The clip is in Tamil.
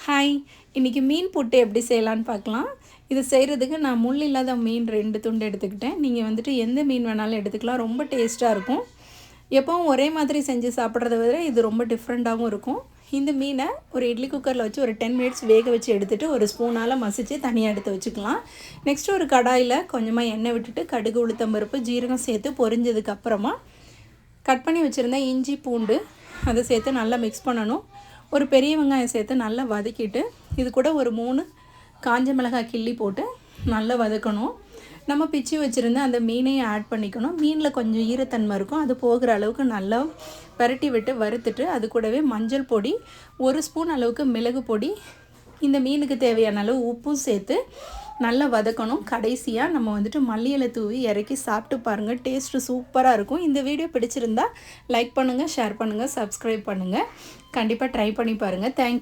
ஹாய், இன்றைக்கி மீன் புட்டு எப்படி செய்யலான்னு பார்க்கலாம். இது செய்கிறதுக்கு நான் முள் இல்லாத மீன் 2 துண்டு எடுத்துக்கிட்டேன். நீங்கள் வந்துட்டு எந்த மீன் வேணாலும் எடுத்துக்கலாம். ரொம்ப டேஸ்ட்டாக இருக்கும். எப்பவும் ஒரே மாதிரி செஞ்சு சாப்பிட்றத விட இது ரொம்ப டிஃப்ரெண்ட்டாகவும் இருக்கும். இந்த மீனை ஒரு இட்லி குக்கரில் வச்சு ஒரு 10 மினிட்ஸ் வேக வச்சு எடுத்துகிட்டு ஒரு ஸ்பூனால் மசித்து தனியாக எடுத்து வச்சுக்கலாம். நெக்ஸ்ட்டு ஒரு கடாயில் கொஞ்சமாக எண்ணெய் விட்டுட்டு கடுகு, உளுத்தம்பருப்பு, ஜீரகம் சேர்த்து பொரிஞ்சதுக்கப்புறமா கட் பண்ணி வச்சுருந்த இஞ்சி, பூண்டு அதை சேர்த்து நல்லா மிக்ஸ் பண்ணணும். ஒரு பெரிய வெங்காயம் சேர்த்து நல்லா வதக்கிட்டு இது கூட ஒரு 3 காஞ்ச மிளகாய் கிள்ளி போட்டு நல்லா வதக்கணும். நம்ம பிச்சு வச்சுருந்த அந்த மீனையும் ஆட் பண்ணிக்கணும். மீனில் கொஞ்சம் ஈரத்தன்மை இருக்கும், அது போகிற அளவுக்கு நல்லா பரட்டி விட்டு வறுத்துட்டு அது கூடவே மஞ்சள் பொடி, 1 ஸ்பூன் அளவுக்கு மிளகு பொடி, இந்த மீனுக்கு தேவையான அளவு உப்பும் சேர்த்து நல்லா வதக்கணும். கடைசியாக நம்ம வந்துட்டு மல்லி இலை தூவி இறக்கி சாப்பிட்டு பாருங்கள். டேஸ்ட்டு சூப்பராக இருக்கும். இந்த வீடியோ பிடிச்சிருந்தா லைக் பண்ணுங்கள், ஷேர் பண்ணுங்கள், சப்ஸ்கிரைப் பண்ணுங்கள். கண்டிப்பாக ட்ரை பண்ணி பாருங்கள். தேங்க்யூ.